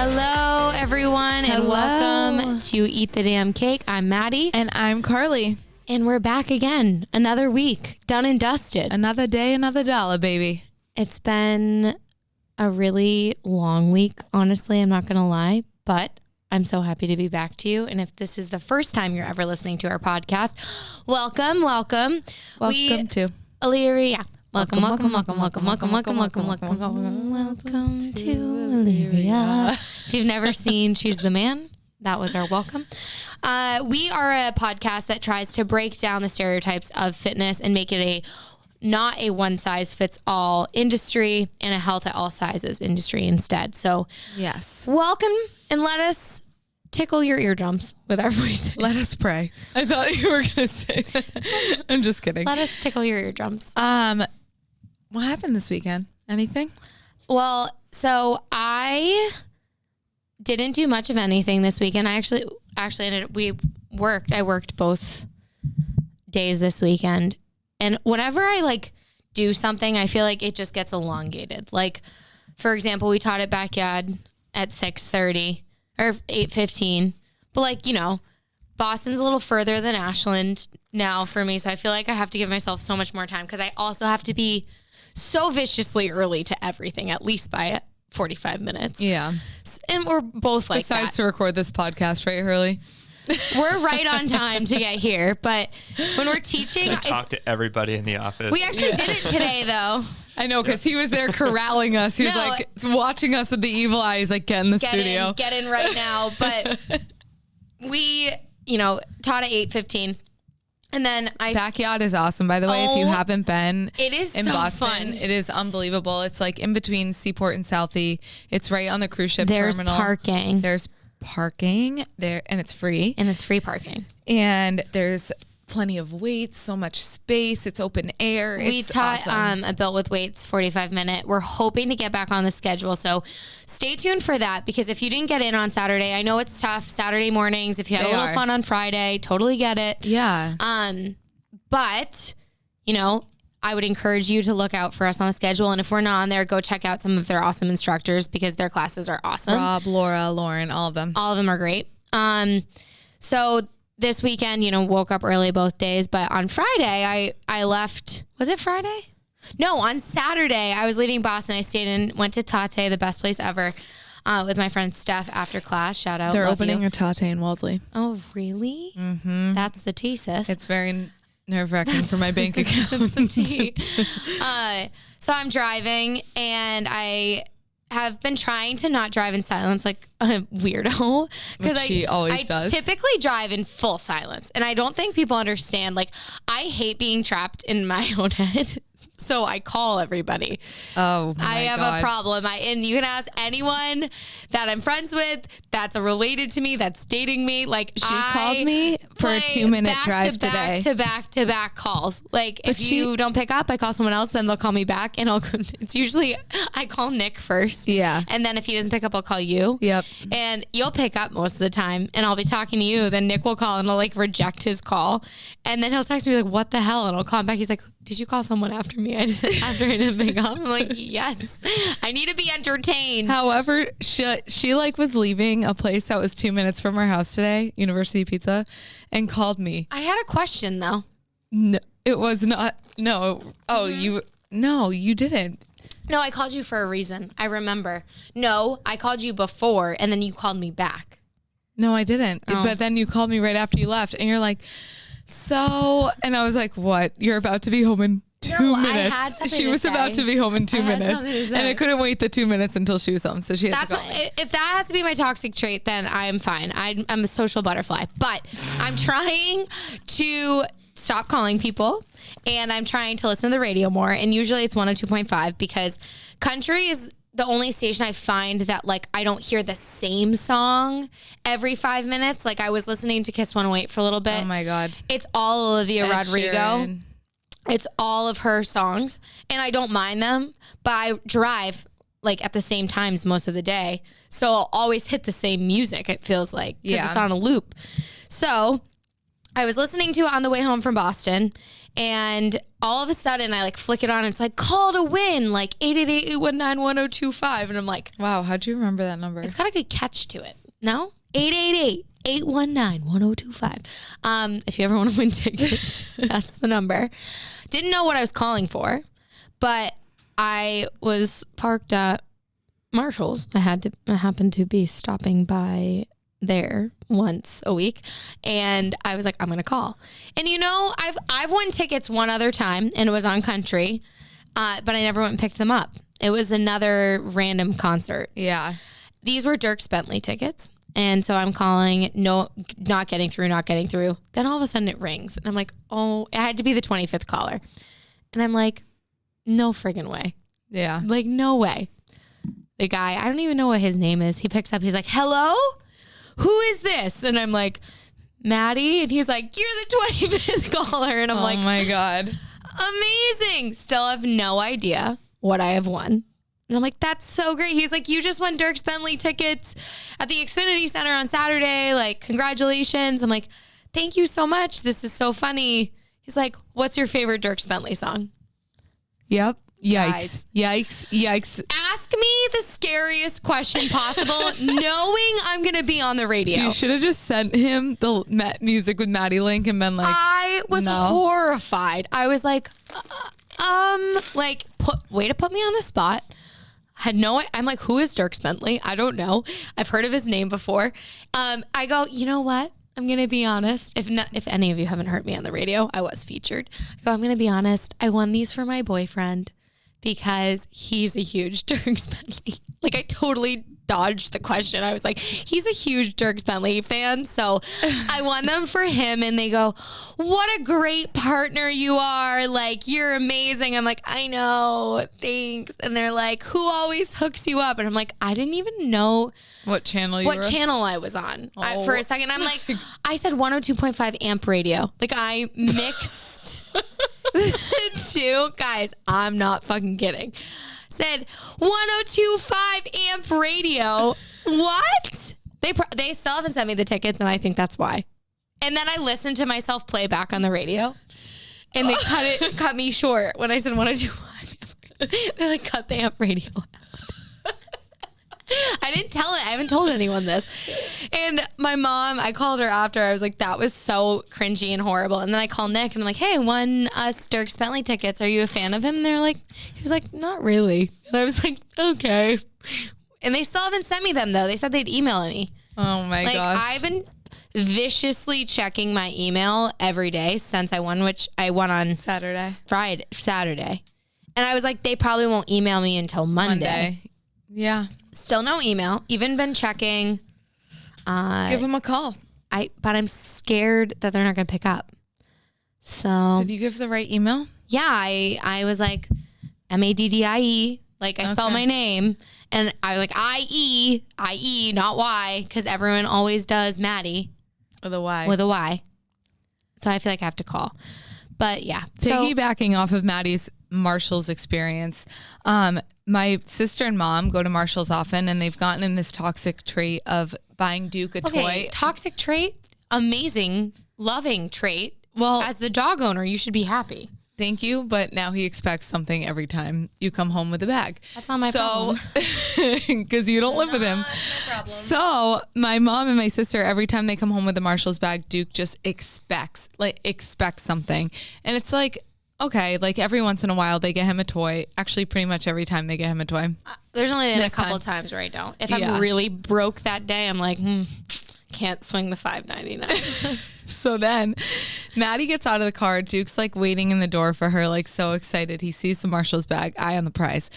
Hello, everyone, and welcome to Eat the Damn Cake. I'm Maddie. And I'm Carly. And we're back again. Another week, done and dusted. Another day, another dollar, baby. It's been a really long week, honestly, I'm not going to lie, but I'm so happy to be back to you. And if this is the first time you're ever listening to our podcast, welcome. Welcome to Illyria. Welcome to Illyria. If you've never seen She's the Man, that was our welcome. We are a podcast that tries to break down the stereotypes of fitness and make it not a one size fits all industry and a health at all sizes industry instead. So yes, welcome, and let us tickle your eardrums with our voices. Let us pray. I thought you were going to say that. I'm just kidding. Let us tickle your eardrums. What happened this weekend? Anything? Well, so I didn't do much of anything this weekend. I actually I worked both days this weekend. And whenever I do something, I feel like it just gets elongated. Like, for example, we taught at Backyard at 6:30 or 8:15. But Boston's a little further than Ashland now for me. So I feel like I have to give myself so much more time because I also have to be so viciously early to everything, at least by 45 minutes. Yeah. And we're both like Besides that. to record this podcast, right, Hurley? We're right on time to get here. But when we're teaching, I talk to everybody in the office. We actually did it today, though. I know, because he was there corralling us. He was watching us with the evil eyes, get in the studio. Get in right now. But we, taught at 8:15. And then Backyard is awesome, by the way. If you haven't been, it is in so Boston, fun. It is unbelievable. It's in between Seaport and Southie. It's right on the cruise ship terminal. There's parking there, and it's free. And it's free parking. And there's plenty of weights, so much space. It's open air. We taught a Built with Weights 45-minute. We're hoping to get back on the schedule. So stay tuned for that, because if you didn't get in on Saturday, I know it's tough Saturday mornings. If you had a little fun on Friday, totally get it. Yeah. But, I would encourage you to look out for us on the schedule. And if we're not on there, go check out some of their awesome instructors, because their classes are awesome. Rob, Laura, Lauren, all of them. All of them are great. So this weekend, woke up early both days, but on Friday, I left. Was it Friday? No, on Saturday, I was leaving Boston. I stayed and went to Tate, the best place ever, with my friend Steph after class. Shout out. They're opening a Tate in Wellesley. Oh, really? Mm-hmm. That's the thesis. It's very nerve-wracking for my bank account. So I'm driving, and I have been trying to not drive in silence like a weirdo, because I typically drive in full silence, and I don't think people understand. I hate being trapped in my own head. So I call everybody. Oh, my I have God. a problem. And you can ask anyone that I'm friends with that's related to me, that's dating me. She called me for a 2-minute drive today. Back-to-back calls. If you don't pick up, I call someone else, then they'll call me back, and it's usually I call Nick first. Yeah. And then if he doesn't pick up, I'll call you. Yep. And you'll pick up most of the time, and I'll be talking to you. Then Nick will call, and I'll reject his call, and then he'll text me what the hell, and I'll call him back. He's like, did you call someone after me? After I didn't pick up. I'm like, yes, I need to be entertained. However, she was leaving a place that was 2 minutes from our house today, University Pizza, and called me. I had a question though. No, it was not. No. Oh, No, you didn't. No, I called you for a reason. I remember. No, I called you before, and then you called me back. No, I didn't. Oh. But then you called me right after you left, and you're like, and I was like, what? You're about to be home in 2 minutes. I had something she to was say. about to be home in 2 minutes, and I couldn't wait the 2 minutes until she was home, so she had to call me. If that has to be my toxic trait, then I'm fine. I'm a social butterfly, but I'm trying to stop calling people, and I'm trying to listen to the radio more, and usually it's 102.5, because country is the only station I find that I don't hear the same song every 5 minutes. I was listening to Kiss 108 for a little bit. Oh my God. It's all Olivia Rodrigo. Sheeran. It's all of her songs, and I don't mind them, but I drive at the same times most of the day. So I'll always hit the same music, it feels like, because it's on a loop. So I was listening to it on the way home from Boston, and all of a sudden I like flick it on. And it's like, call to win, like 888-819-1025. And I'm like, wow, how'd you remember that number? It's got a good catch to it. No? 888-819-1025. If you ever want to win tickets, that's the number. Didn't know what I was calling for, but I was parked at Marshall's. I happened to be stopping by there once a week, and I was like, I'm gonna call. And I've won tickets one other time, and it was on country, but I never went and picked them up. It was another random concert. Yeah, these were Dierks Bentley tickets, and so I'm calling, no, not getting through. Then all of a sudden it rings, and I'm like, oh, it had to be the 25th caller, and I'm like, no friggin' way. Yeah, like no way. The guy, I don't even know what his name is. He picks up, he's like, hello? Who is this? And I'm like, Maddie. And he's like, you're the 25th caller. And I'm like, oh my God. Amazing. Still have no idea what I have won. And I'm like, that's so great. He's like, you just won Dierks Bentley tickets at the Xfinity Center on Saturday. Like, congratulations. I'm like, thank you so much. This is so funny. He's like, what's your favorite Dierks Bentley song? Yep. Yikes. Guys. Yikes. Ask me the scariest question possible, knowing I'm going to be on the radio. You should have just sent him the music with Maddie link and been like, I was horrified. I was like, way to put me on the spot. I'm like, who is Dierks Bentley? I don't know. I've heard of his name before. I go, you know what? I'm going to be honest. If any of you haven't heard me on the radio, I was featured. I go, I'm going to be honest. I won these for my boyfriend because he's a huge Dierks Bentley. Like, I totally dodged the question. I was like, he's a huge Dierks Bentley fan, so I won them for him. And they go, what a great partner you are. Like, you're amazing. I'm like, I know, thanks. And they're like, who always hooks you up? And I'm like, I didn't even know what channel I was on. For a second, I'm like, I said 102.5 amp radio. Like, I mixed the two. Guys, I'm not fucking kidding. Said 102.5 amp radio. What? They still haven't sent me the tickets, and I think that's why. And then I listened to myself play back on the radio, and they cut me short when I said 102.5. They like cut the amp radio out. I didn't tell it. I haven't told anyone this. And my mom, I called her after. I was like, that was so cringy and horrible. And then I called Nick and I'm like, hey, I won us Dierks Bentley tickets. Are you a fan of him? And he was like, not really. And I was like, okay. And they still haven't sent me them though. They said they'd email me. Oh my gosh. I've been viciously checking my email every day since I won, which I won on Saturday. And I was like, they probably won't email me until Monday. Yeah. Still no email. Even been checking. Give them a call. But I'm scared that they're not going to pick up. So. Did you give the right email? Yeah. I was like, Maddie. Like, I spell my name. And I was like, IE, not Y. Because everyone always does Maddie. With a Y. With a Y. So I feel like I have to call. But yeah. Piggybacking off of Maddie's Marshall's experience, my sister and mom go to Marshall's often, and they've gotten in this toxic trait of buying Duke a toy. Toxic trait, amazing, loving trait. Well, as the dog owner, you should be happy. Thank you, but now he expects something every time you come home with a bag. That's not my problem. Because you don't live with him. So my mom and my sister, every time they come home with a Marshall's bag, Duke just expects something. And it's like, okay, like every once in a while they get him a toy. Actually, pretty much every time they get him a toy. There's only been a couple times where I don't. If I'm really broke that day, I'm like, can't swing the $5.99. So then Maddie gets out of the car. Duke's like waiting in the door for her, like so excited. He sees the Marshall's bag, eye on the prize.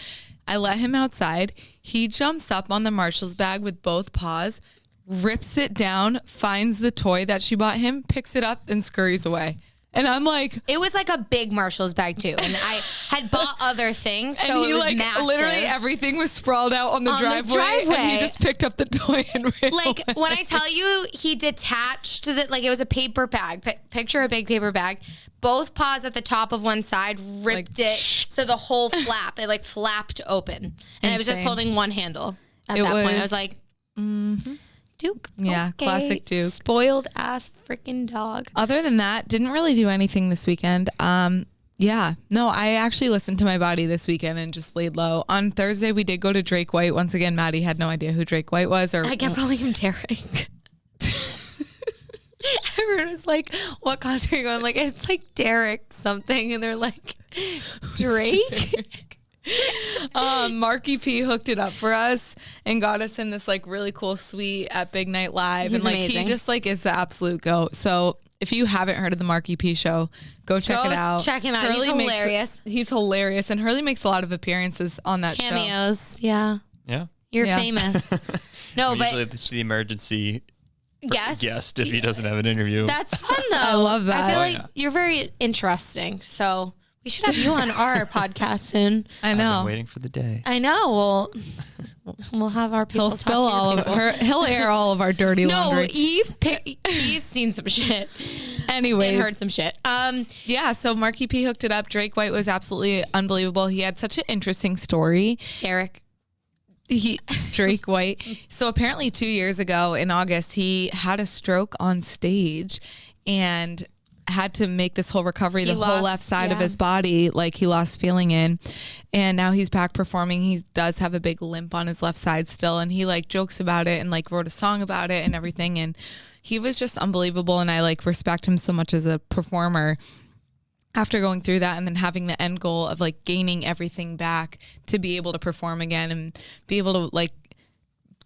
I let him outside. He jumps up on the Marshall's bag with both paws, rips it down, finds the toy that she bought him, picks it up, and scurries away. And I'm like, it was like a big Marshall's bag too, and I had bought other things, so it was massive. Literally everything was sprawled out on the driveway, and he just picked up the toy and ran away. When I tell you, he detached it was a paper bag. Picture a big paper bag. Both paws at the top of one side ripped it, so the whole flap it flapped open, and I was just holding one handle at that point. I was like, Duke. Yeah, classic Duke. Spoiled ass freaking dog. Other than that, didn't really do anything this weekend. Yeah, no, I actually listened to my body this weekend and just laid low. On Thursday, we did go to Drake White. Once again, Maddie had no idea who Drake White was. I kept calling him Derek. Everyone was like, what concert are you going? I'm like, it's like Derek something. And they're like, Drake? Marky P hooked it up for us and got us in this like really cool suite at Big Night Live. He's and like amazing. he just like is the absolute goat. So if you haven't heard of the Marky P show, go check it out. Check him out. He's hilarious. He's hilarious. And Hurley makes a lot of appearances on that show. Cameos. Yeah. Yeah. You're famous. No, Usually but it's the emergency guest if he doesn't have an interview. That's fun though. I love that. I feel Oh, like yeah. you're very interesting. So we should have you on our podcast soon. I I've know. been waiting for the day. I know. We'll have our people. He'll spill all of her. He'll air all of our dirty No, laundry. he's seen some shit. Anyways, And heard some shit. yeah. So Marky P hooked it up. Drake White was absolutely unbelievable. He had such an interesting story. Derek. Drake White. So apparently 2 years ago in August, he had a stroke on stage and had to make this whole recovery, He whole lost- left side of yeah. his body, like he lost feeling in. And now he's back performing. He does have a big limp on his left side still. And he like jokes about it and like wrote a song about it and everything. And he was just unbelievable. And I like respect him so much as a performer after going through that and then having the end goal of like gaining everything back to be able to perform again and be able to like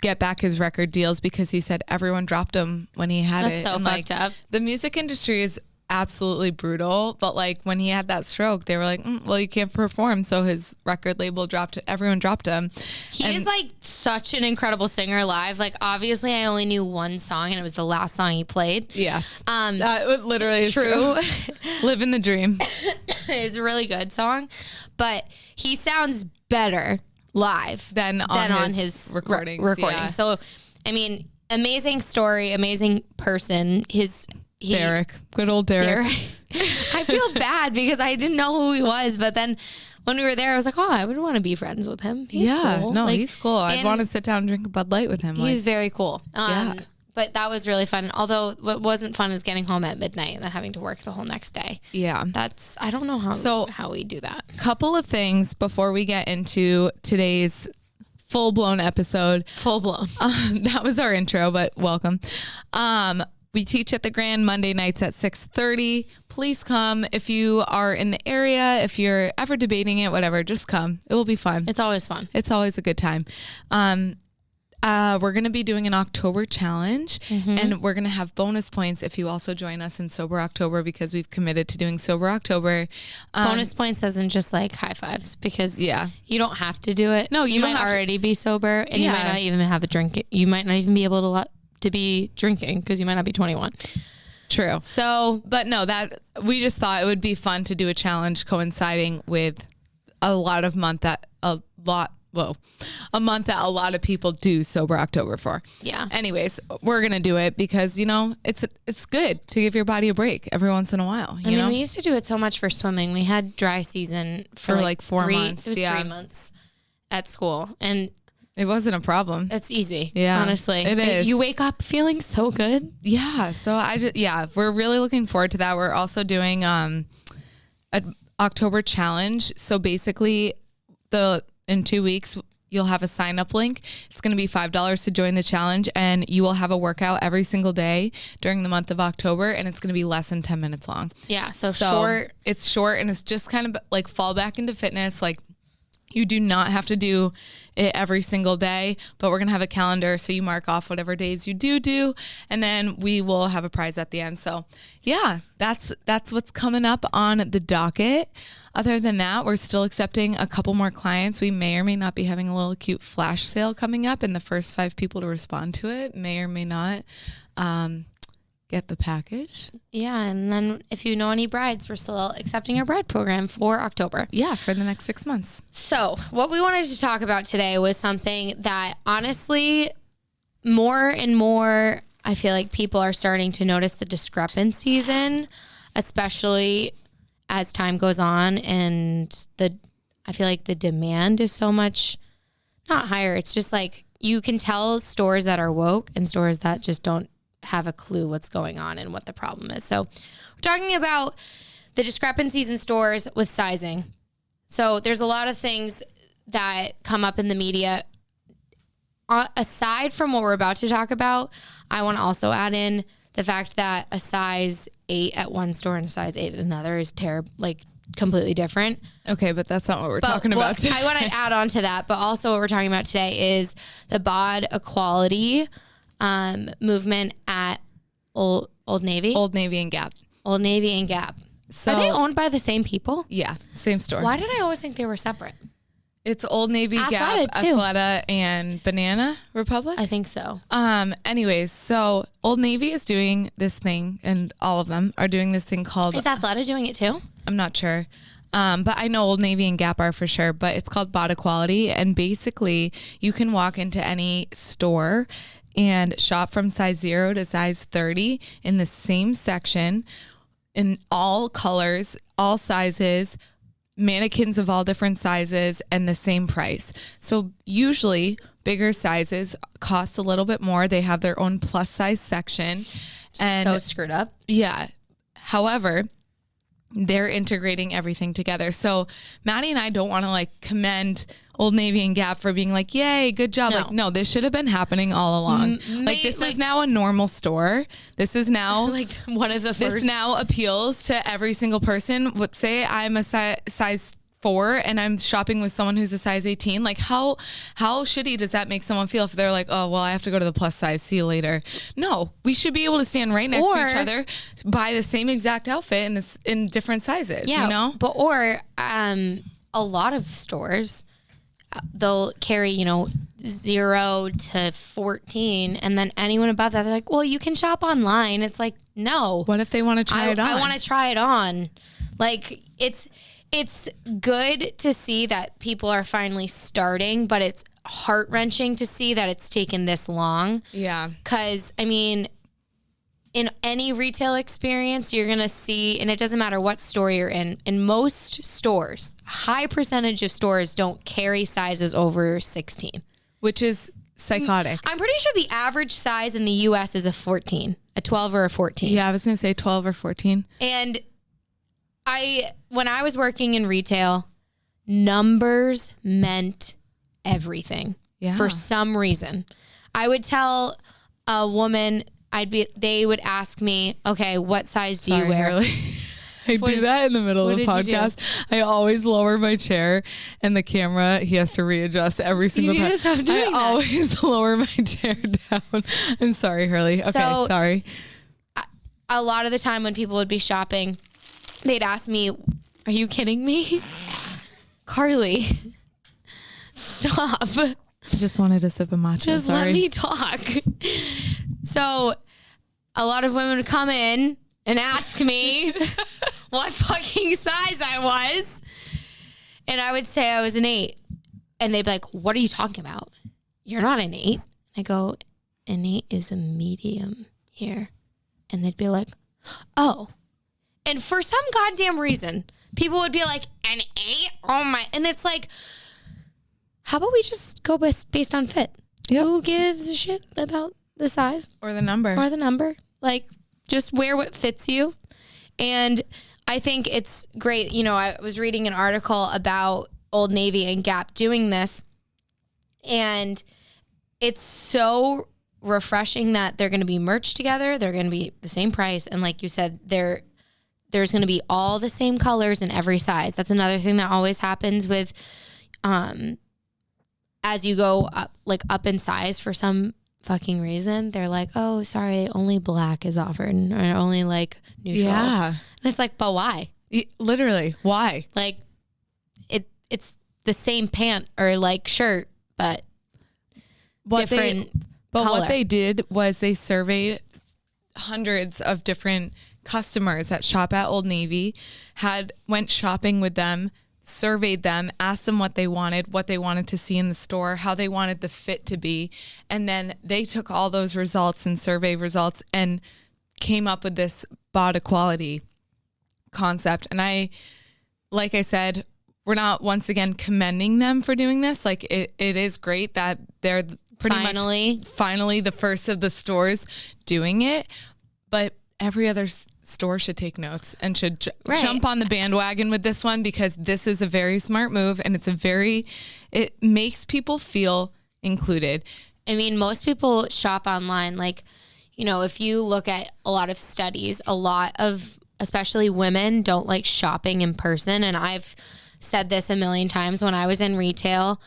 get back his record deals, because he said everyone dropped him when he had That's it. so And, fucked like, up. The music industry is absolutely brutal, but like when he had that stroke, they were like, well, you can't perform. So his record label everyone dropped him. He And- is like such an incredible singer live. Like obviously I only knew one song and it was the last song he played. Yes. Um, That was literally true. Living the dream. It's a really good song, but he sounds better live Than on his recordings, recording. yeah. So, I mean, amazing story, amazing person. Derek. Good old Derek. I feel bad because I didn't know who he was, but then when we were there, I was like, oh, I would want to be friends with him. He's cool. No, Like, he's cool. I'd and want to sit down and drink a Bud Light with him. He's Like, very cool. Yeah. But that was really fun. Although what wasn't fun is getting home at midnight and then having to work the whole next day. yeah. I don't know how we do that. Couple of things before we get into today's full-blown episode. Full blown. That was our intro, but welcome. We teach at the Grand Monday nights at 6:30. Please come if you are in the area. If you're ever debating it, whatever, just come. It will be fun. It's always fun. It's always a good time. We're going to be doing an October challenge, and we're going to have bonus points if you also join us in Sober October, because we've committed to doing Sober October. Bonus points isn't just like high fives, because Yeah. you don't have to do it. No, you you don't might have to- already be sober and you might Yeah. not even have a drink. You might not even be able to be drinking because you might not be 21. True. So But no, that we just thought it would be fun to do a challenge coinciding with a month that a month that a lot of people do Sober October for. yeah. Anyways, we're gonna do it because it's good to give your body a break every once in a while. You know, we used to do it so much for swimming. We had dry season for like 4 months. It was Yeah. 3 months at school, and it wasn't a problem. it's easy. Yeah, honestly, it is. You wake up feeling so good. Yeah. So we're really looking forward to that. We're also doing an October challenge. So basically, in 2 weeks, you'll have a sign up link. It's going to be $5 to join the challenge, and you will have a workout every single day during the month of October, and it's going to be less than 10 minutes long. Yeah, so short. It's short, and it's just kind of like fall back into fitness. Like, you do not have to do it every single day, but we're going to have a calendar. So you mark off whatever days you do, and then we will have a prize at the end. So yeah, that's what's coming up on the docket. Other than that, we're still accepting a couple more clients. We may or may not be having a little cute flash sale coming up, and the first 5 people to respond to it may or may not get the package. Yeah, and then if you know any brides, we're still accepting our bride program for October. Yeah, for the next 6 months. So what we wanted to talk about today was something that honestly, more and more, I feel like people are starting to notice the discrepancies in, especially as time goes on, and I feel like the demand is so much, not higher. It's just like you can tell stores that are woke and stores that just don't have a clue what's going on and what the problem is. So we're talking about the discrepancies in stores with sizing. So there's a lot of things that come up in the media. Aside from what we're about to talk about, I want to also add in the fact that a size 8 at one store and a size 8 at another is completely different. Okay, but that's not what we're talking about today. I want to add on to that, but also what we're talking about today is the bod equality movement at Old Navy. Old Navy and Gap. Old Navy and Gap. So, are they owned by the same people? Yeah, same store. Why did I always think they were separate? It's Old Navy, Gap, too. Athleta, and Banana Republic. I think so. Anyways, so Old Navy is doing this thing, and all of them are doing this thing called. Is Athleta doing it too? I'm not sure. But I know Old Navy and Gap are for sure, but it's called bod equality. And basically you can walk into any store and shop from size 0 to size 30 in the same section in all colors, all sizes, mannequins of all different sizes, and the same price. So usually bigger sizes cost a little bit more. They have their own plus size section. And so screwed up. Yeah. However, they're integrating everything together. So Maddie and I don't want to commend Old Navy and Gap for being like, yay, good job. No. This should have been happening all along. This is now a normal store. This is now one of the first. This now appeals to every single person. Let's say I'm a size 4 and I'm shopping with someone who's a size 18. How shitty does that make someone feel if they're like, oh, well, I have to go to the plus size. See you later. No, we should be able to stand right next to each other, buy the same exact outfit in different sizes. Yeah, But a lot of stores, they'll carry 0 to 14, and then anyone above that, they're like, well, you can shop online. It's like, no. What if they want to try it on? I want to try it on. It's good to see that people are finally starting, but it's heart-wrenching to see that it's taken this long. Yeah. Because, in any retail experience, you're going to see, and it doesn't matter what store you're in most stores, high percentage of stores don't carry sizes over 16. Which is psychotic. I'm pretty sure the average size in the U.S. is a 14, a 12 or a 14. Yeah, I was going to say 12 or 14. And when I was working in retail, numbers meant everything. Yeah. For some reason. I would tell a woman, they would ask me, okay, what size do you wear? I do that in the middle of the podcast. I always lower my chair and the camera, he has to readjust every single time. You need to stop doing that. I always lower my chair down. I'm sorry, Hurley. Okay, sorry. A lot of the time when people would be shopping, they'd ask me, are you kidding me? Carly, stop. I just wanted a sip of matcha. Just let me talk. So a lot of women would come in and ask me what fucking size I was. And I would say I was an 8. And they'd be like, what are you talking about? You're not an 8. I go, an 8 is a medium here. And they'd be like, oh. And for some goddamn reason, people would be like, an 8? Oh my. And it's like, how about we just go based on fit? Yep. Who gives a shit about the size? Or the number. Just wear what fits you. And I think it's great. I was reading an article about Old Navy and Gap doing this. And it's so refreshing that they're going to be merged together. They're going to be the same price. And like you said, there's going to be all the same colors in every size. That's another thing that always happens with, as you go up in size for some fucking reason, they're like, oh, sorry, only black is offered or only neutral. Yeah. And it's like, but why? Literally, why? It's the same pant or shirt, but different color. What they did was they surveyed hundreds of different customers that shop at Old Navy, went shopping with them, surveyed them, asked them what they wanted to see in the store, how they wanted the fit to be. And then they took all those results and survey results and came up with this bod equality concept. And like I said, we're not once again commending them for doing this. It is great that they're finally the first of the stores doing it. But every other store should take notes and should jump on the bandwagon with this one, because this is a very smart move, and it makes people feel included. I mean, most people shop online. Like, you know, if you look at a lot of studies, a lot of especially women don't like shopping in person. And I've said this a million times. When I was in retail,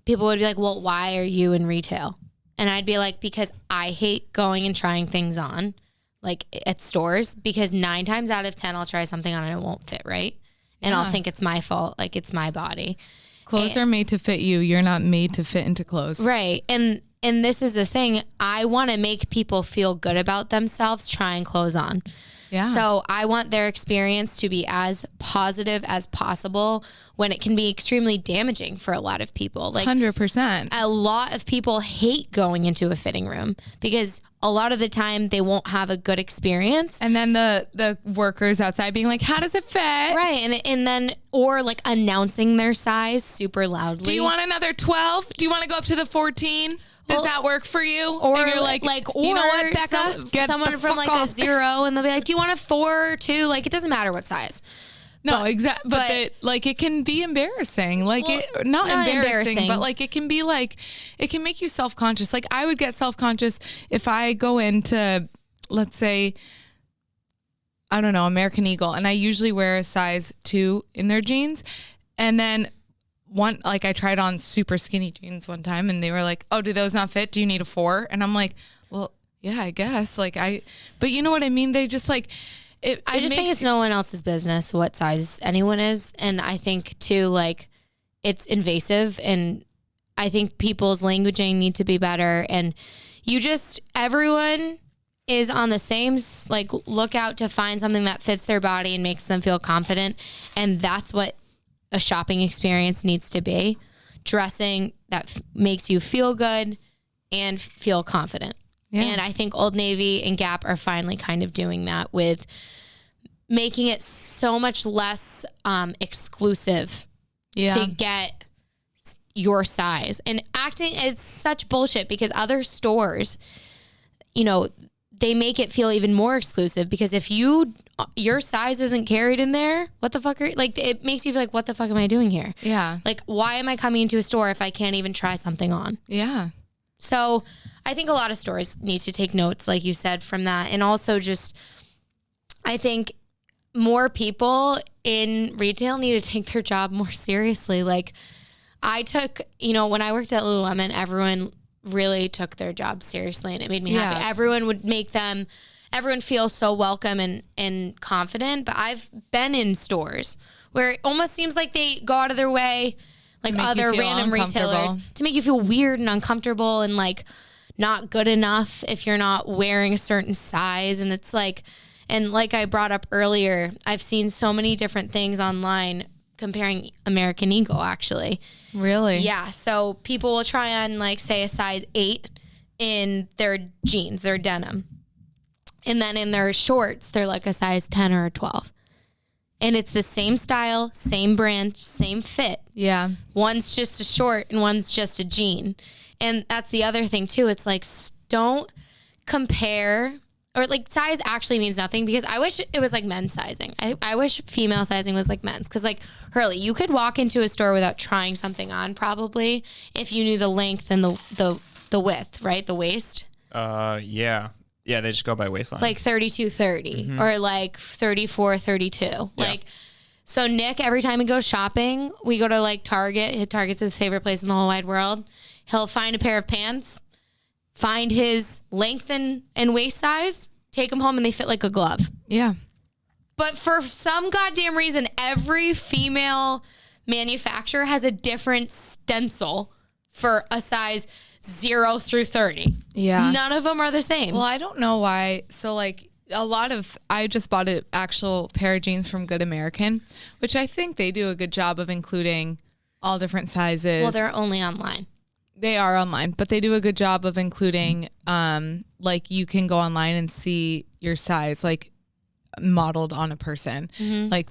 people would be like, well, why are you in retail? And I'd be like, because I hate going and trying things on, like at stores, because 9 times out of 10, I'll try something on and it won't fit right. And I'll think it's my fault. Like, it's my body. Clothes are made to fit you. You're not made to fit into clothes. Right. And this is the thing. I want to make people feel good about themselves trying clothes on. Yeah. So I want their experience to be as positive as possible, when it can be extremely damaging for a lot of people. Like 100%. A lot of people hate going into a fitting room because a lot of the time they won't have a good experience. And then the workers outside being like, how does it fit? Right. And then, or like announcing their size super loudly. Do you want another 12? Do you want to go up to the 14? Does that work for you? Or and you're like, or you know what, Becca? Someone from like a 0, and they'll be like, do you want a 4 or 2? Like, it doesn't matter what size. No, exactly. But it can be embarrassing. Like, not embarrassing, but like, it can be like, it can make you self-conscious. Like, I would get self-conscious if I go into, let's say, I don't know, American Eagle, and I usually wear a size 2 in their jeans. And then I tried on super skinny jeans one time, and they were like, oh, do those not fit? Do you need a 4? And I'm like, well, yeah, I guess. But you know what I mean? They just like, I just think it's no one else's business what size anyone is. And I think too, like, it's invasive, and I think people's languaging need to be better. And everyone is on the same, like, lookout to find something that fits their body and makes them feel confident. And that's what a shopping experience needs to be. Dressing that makes you feel good and feel confident. Yeah. And I think Old Navy and Gap are finally kind of doing that with making it so much less exclusive to get your size. And it's such bullshit, because other stores, you know, they make it feel even more exclusive, because if your size isn't carried in there, what the fuck it makes you feel like, what the fuck am I doing here? Yeah. Like, why am I coming into a store if I can't even try something on? Yeah. So I think a lot of stores need to take notes, like you said, from that. And also just, I think more people in retail need to take their job more seriously. Like, when I worked at Lululemon, everyone really took their job seriously, and it made me happy. Everyone would everyone feel so welcome and confident. But I've been in stores where it almost seems like they go out of their way, like other random retailers, to make you feel weird and uncomfortable and like not good enough if you're not wearing a certain size. And it's like, and like I brought up earlier, I've seen so many different things online comparing American Eagle, actually. Really? Yeah. So people will try on, like, say, a size 8 in their jeans, their denim. And then in their shorts, they're like a size 10 or a 12. And it's the same style, same brand, same fit. Yeah. One's just a short and one's just a jean. And that's the other thing, too. It's like, don't compare. Or like, size actually means nothing, because I wish it was like men's sizing. I wish female sizing was like men's, because like, Hurley, you could walk into a store without trying something on, probably, if you knew the length and the width, right? The waist. Yeah, they just go by waistline. Like 32-30 or like 34-32. Yeah. Like, so Nick, every time he goes shopping, we go to like Target. Target's his favorite place in the whole wide world. He'll find a pair of pants, find his length and waist size, take them home, and they fit like a glove. Yeah. But for some goddamn reason, every female manufacturer has a different stencil for a size 0 through 30. Yeah. None of them are the same. Well, I don't know why. So like, I just bought an actual pair of jeans from Good American, which I think they do a good job of including all different sizes. Well, they're only online. They are online, but they do a good job of including, like, you can go online and see your size, like, modeled on a person. Like,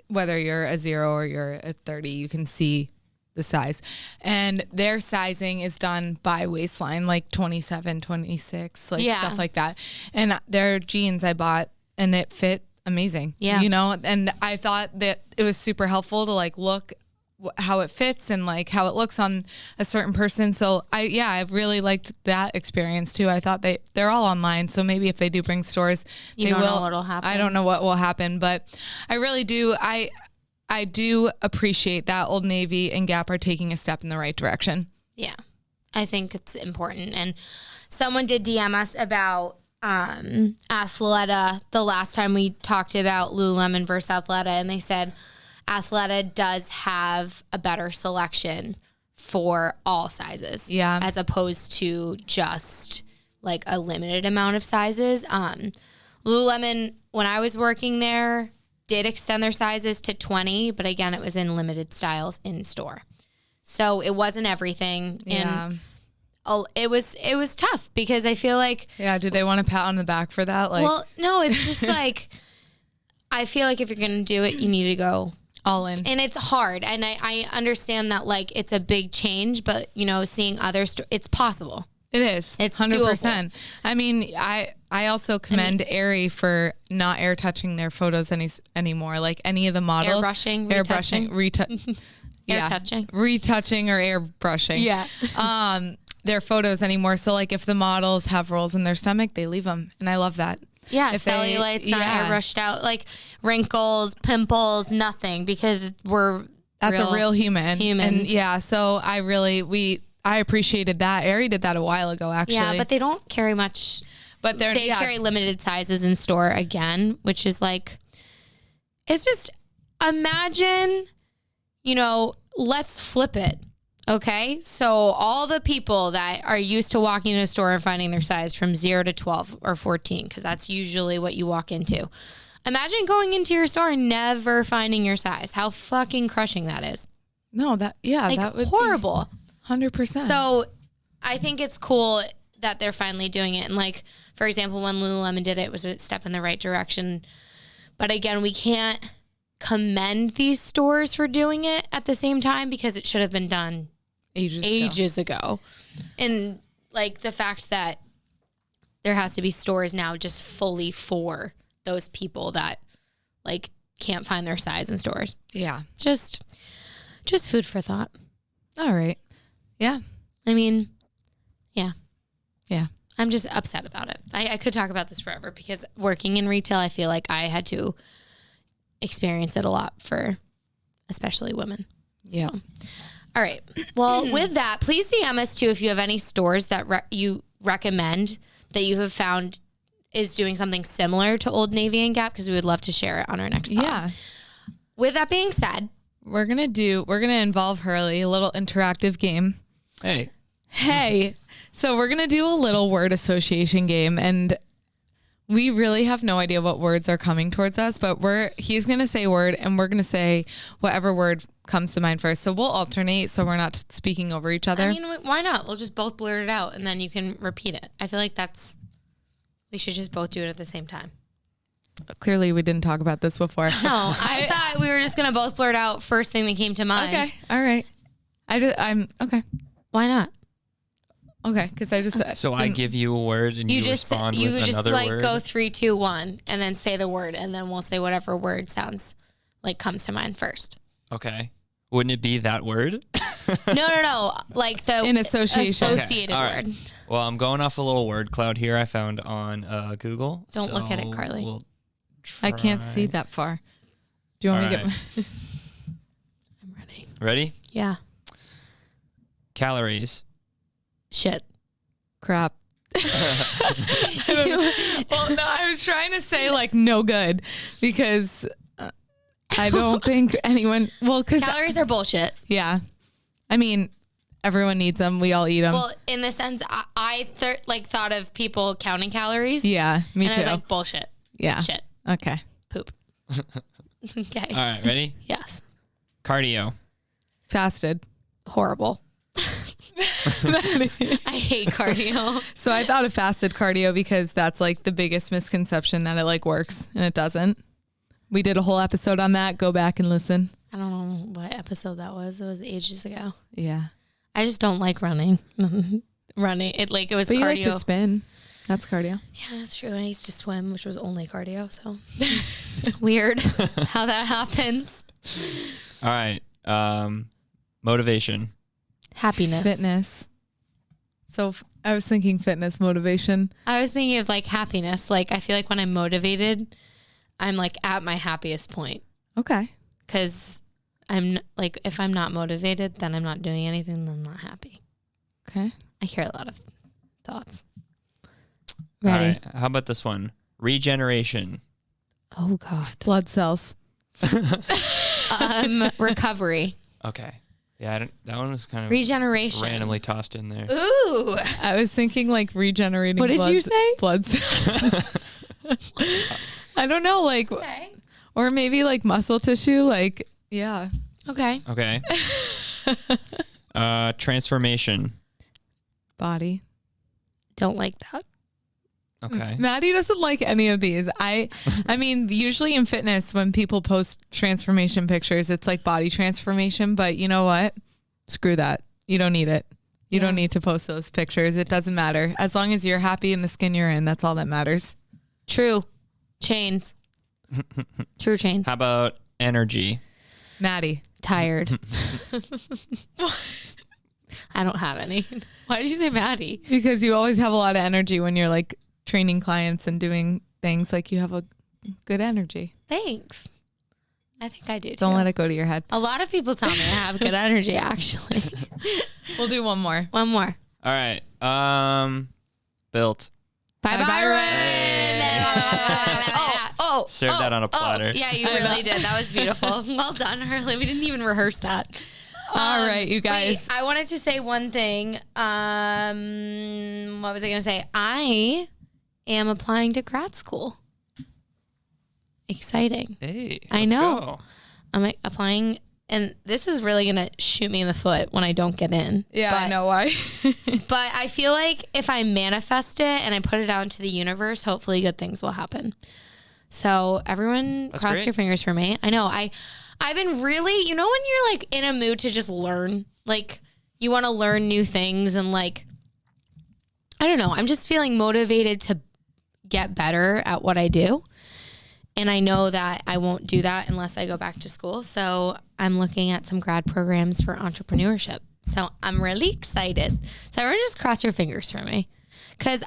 whether you're a 0 or you're a 30, you can see the size, and their sizing is done by waistline, like 27, 26, like stuff like that. And their jeans I bought, and it fit amazing. Yeah. You know, and I thought that it was super helpful to like look how it fits and like how it looks on a certain person. So I really liked that experience too. I thought they're all online, so maybe if they do bring stores, You don't know what'll happen. I don't know what will happen, but I really do. I do appreciate that Old Navy and Gap are taking a step in the right direction. Yeah, I think it's important. And someone did DM us about Athleta the last time we talked about Lululemon versus Athleta, and they said Athleta does have a better selection for all sizes. Yeah. As opposed to just like a limited amount of sizes. Lululemon, when I was working there, did extend their sizes to 20, but again, it was in limited styles in store. So it wasn't everything. And it was tough because I feel like... Yeah, do they want a pat on the back for that? Like, well, no, it's just like, I feel like if you're going to do it, you need to go all in. And it's hard. And I understand that like it's a big change, but you know, seeing others, it's possible. It is. It's 100%. doable. I mean, I also commend Aerie for not air touching their photos anymore. Like any of the models. Airbrushing, retouching or airbrushing. Yeah. Their photos anymore. So like if the models have rolls in their stomach, they leave them. And I love that. Yeah, cellulite's not airbrushed out. Like wrinkles, pimples, nothing, because that's a real human. Humans. And yeah, so I appreciated that. Aerie did that a while ago, actually. Yeah, but they don't carry much. But they carry limited sizes in store again, which is like, it's just, imagine, you know, let's flip it. Okay, so all the people that are used to walking in a store and finding their size from 0 to 12 or 14, because that's usually what you walk into. Imagine going into your store and never finding your size. How fucking crushing that is. No, that would horrible. 100%. So I think it's cool that they're finally doing it. And like, for example, when Lululemon did it, it was a step in the right direction. But again, we can't commend these stores for doing it at the same time because it should have been done ages ago. And like the fact that there has to be stores now just fully for those people that like can't find their size in stores. Yeah. Just food for thought. All right. Yeah. I mean, yeah. Yeah. I'm just upset about it. I could talk about this forever because working in retail, I feel like I had to experience it a lot for especially women. Yeah. So. All right. Well, with that, please DM us too if you have any stores that you recommend that you have found is doing something similar to Old Navy and Gap, because we would love to share it on our next pod. Yeah. With that being said, we're gonna involve Hurley, a little interactive game. Hey. So we're gonna do a little word association game, and we really have no idea what words are coming towards us, but he's going to say a word and we're going to say whatever word comes to mind first. So we'll alternate so we're not speaking over each other. I mean, why not? We'll just both blurt it out and then you can repeat it. I feel like we should just both do it at the same time. Clearly we didn't talk about this before. No, I thought we were just going to both blurt out first thing that came to mind. Okay. All right. I'm okay. Why not? Okay, because I just so I give you a word and you respond with another word. You just go 3, 2, 1, and then say the word, and then we'll say whatever word sounds like comes to mind first. Okay. Wouldn't it be that word? No. Like the in association associated word. Right. Well, I'm going off a little word cloud here I found on Google. Don't look at it, Carly. We'll I can't see that far. Do you want me to get? I'm ready. Ready? Yeah. Calories. Shit. Crap. Well, no, I was trying to say like no good because I don't think anyone. Well, because calories are bullshit. Yeah, I mean, everyone needs them. We all eat them. Well, in the sense, I thought of people counting calories. Yeah, me too. I was like bullshit. Yeah. Shit. Okay. Poop. Okay. All right. Ready? Yes. Cardio. Fasted. Horrible. I hate cardio. So I thought of fasted cardio because that's like the biggest misconception that it like works, and it doesn't. We did a whole episode on that. Go back and listen. I don't know what episode that was. It was ages ago. Yeah. I just don't like running. Running. It was But cardio. you like to spin. That's cardio. Yeah, that's true. I used to swim, which was only cardio. So weird how that happens. All right. Motivation. Happiness. Fitness. So I was thinking fitness, motivation. I was thinking of happiness. I feel like when I'm motivated, I'm at my happiest point. Okay. Because I'm if I'm not motivated, then I'm not doing anything. Then I'm not happy. Okay. I hear a lot of thoughts. Ready? All right. How about this one? Regeneration. Oh God. Blood cells. Recovery. Okay. Yeah, that one was kind of Regeneration. randomly tossed in there. Ooh. I was thinking regenerating. What did you say? Blood cells. I don't know, Okay. or maybe muscle tissue. Yeah. Okay. Okay. Transformation. Body. Don't like that. Okay. Maddie doesn't like any of these. I mean, usually in fitness, when people post transformation pictures, it's body transformation. But you know what? Screw that. You don't need it. You don't need to post those pictures. It doesn't matter. As long as you're happy in the skin you're in, that's all that matters. True. Chains. True chains. How about energy? Maddie. Tired. I don't have any. Why did you say Maddie? Because you always have a lot of energy when you're training clients and doing things. You have a good energy. Thanks. I think I do too. Don't let it go to your head. A lot of people tell me I have good energy, actually. We'll do one more. One more. All right. Built. Bye, Bye, Byron. Served that on a platter. Yeah, you really did. That was beautiful. Well done, Harley. We didn't even rehearse that. All right, you guys. Wait, I wanted to say one thing. What was I going to say? I am applying to grad school. Exciting. Hey, I let's know. go. I'm applying, and this is really going to shoot me in the foot when I don't get in. Yeah, but, I know why. But I feel like if I manifest it and I put it out into the universe, hopefully good things will happen. So everyone cross your fingers for me. I know. I've been really, when you're in a mood to just learn, you want to learn new things and I don't know. I'm just feeling motivated to get better at what I do. And I know that I won't do that unless I go back to school. So I'm looking at some grad programs for entrepreneurship. So I'm really excited. So everyone just cross your fingers for me. Because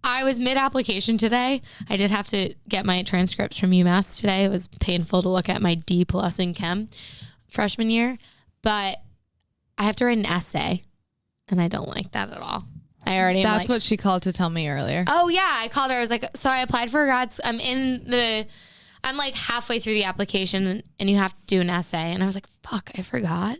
I was mid-application today. I did have to get my transcripts from UMass today. It was painful to look at my D+ in chem freshman year. But I have to write an essay. And I don't like that at all. I already That's what she called to tell me earlier. Oh, yeah. I called her. I was like, so I applied for grad school. I'm halfway through the application and you have to do an essay. And I was like, fuck, I forgot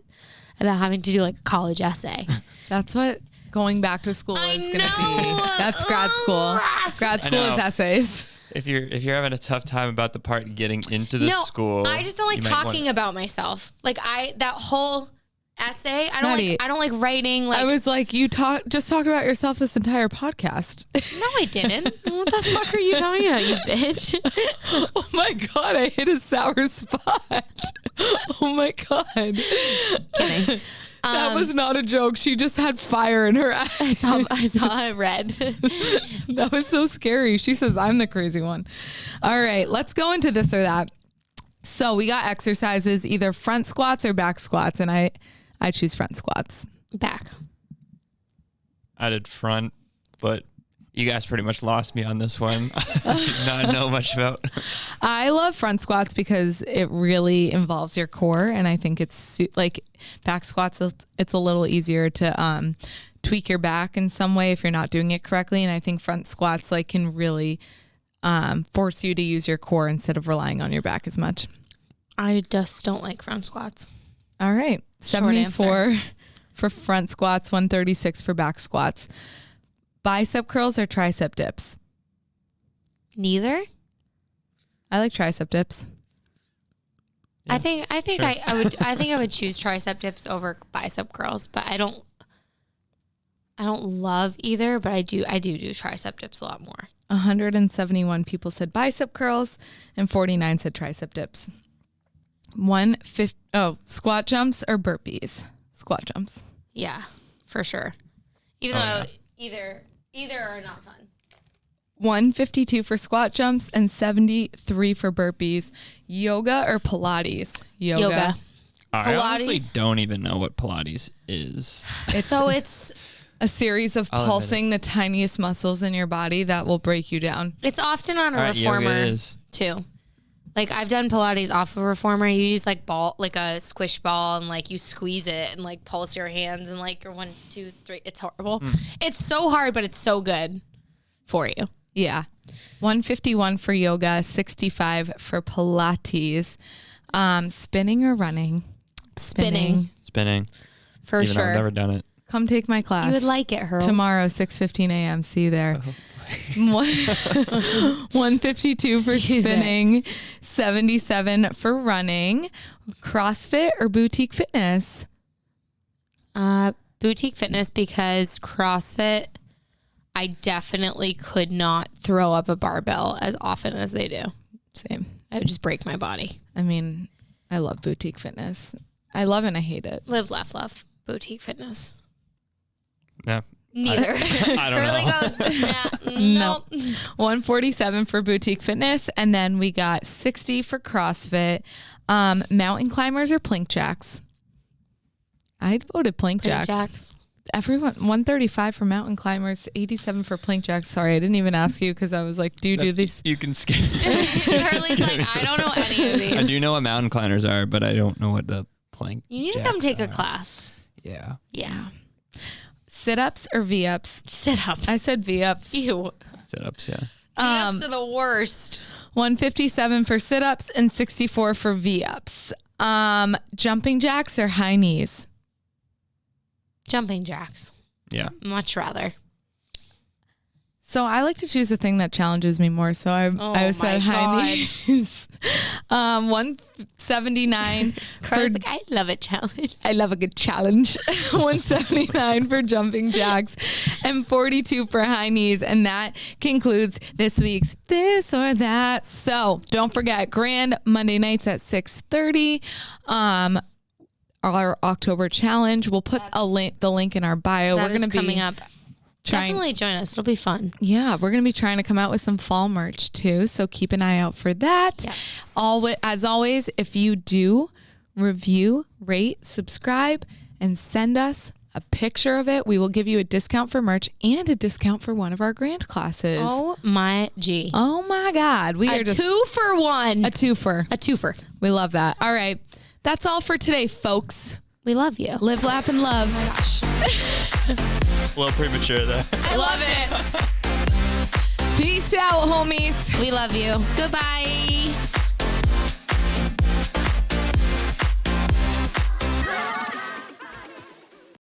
about having to do a college essay. That's what going back to school is going to be. That's grad school. Grad school is essays. If you're having a tough time about the part getting into the school, I just don't like talking about myself. That whole essay, I don't like writing. I was like, you just talked about yourself this entire podcast. No, I didn't. What the fuck are you talking about, you bitch? Oh my God, I hit a sour spot. Oh my God. Kidding. That was not a joke. She just had fire in her eyes. I saw it red. That was so scary. She says I'm the crazy one. All right, let's go into this or that. So we got exercises, either front squats or back squats, and I choose front squats. Back. I did front, but you guys pretty much lost me on this one. I did not know much about. I love front squats because it really involves your core, and I think it's back squats. It's a little easier to tweak your back in some way if you're not doing it correctly, and I think front squats can really force you to use your core instead of relying on your back as much. I just don't like front squats. All right, 74 for front squats, 136 for back squats. Bicep curls or tricep dips? Neither. I like tricep dips. Yeah, I think sure. I would choose tricep dips over bicep curls, but I don't love either, but I do tricep dips a lot more. 171 people said bicep curls and 49 said tricep dips. Squat jumps or burpees? Squat jumps. Yeah, for sure. Even though either are not fun. 152 for squat jumps and 73 for burpees. Yoga or Pilates? Yoga. I honestly Pilates. don't even know what Pilates is. It's a series of pulsing the tiniest muscles in your body that will break you down. it's often on a All right, yoga reformer is. too. Like I've done Pilates off of reformer. You use like a squish ball, and like you squeeze it and like pulse your hands and like your 1, 2, 3. It's horrible. It's so hard, but it's so good for you. Yeah. 151 for yoga, 65 for Pilates. Spinning or running? Spinning. Spinning. For Even though sure. I've never done it. Come take my class. You would like it, Hurls. Tomorrow, 6:15 a.m. See you there. 152 for See you there. spinning, 77 for running. CrossFit or boutique fitness? Boutique fitness, because CrossFit, I definitely could not throw up a barbell as often as they do. Same. I would just break my body. I mean, I love boutique fitness. I love it and I hate it. Live, laugh, love. Boutique fitness. Yeah. Neither. I don't Really know. goes, No. nope. 147 for boutique fitness. And then we got 60 for CrossFit. Mountain climbers or plank jacks? I voted plank jacks. Everyone, 135 for mountain climbers, 87 for plank jacks. Sorry, I didn't even ask you because I was like, do you do these? You can skip. Carly's like, I don't know any of these. I do know what mountain climbers are, but I don't know what the plank You need to jacks come take a are. class. Yeah. Yeah. Sit-ups or V-ups? Sit-ups. I said V-ups. Ew. Sit-ups, yeah. Sit-ups are the worst. 157 for sit-ups and 64 for V-ups. Jumping jacks or high knees? Jumping jacks. Yeah. Much rather. So I like to choose a thing that challenges me more. So I said high knees. 179 for Carly's like, I love a challenge. I love a good challenge. 179 for jumping jacks and 42 for high knees. And that concludes this week's This or That. So don't forget, Grand Monday nights at 6:30. Our October challenge. We'll put the link in our bio. That We're going to be coming up. Definitely join us. It'll be fun. Yeah, we're going to be trying to come out with some fall merch too. So keep an eye out for that. Yes. As always, if you do review, rate, subscribe, and send us a picture of it, we will give you a discount for merch and a discount for one of our grant classes. Oh my G. Oh my God. We are just 2 for 1. a twofer. A twofer. We love that. All right. That's all for today, folks. We love you. Live, laugh, and love. A little premature there. I love it. Peace out, homies. We love you. Goodbye.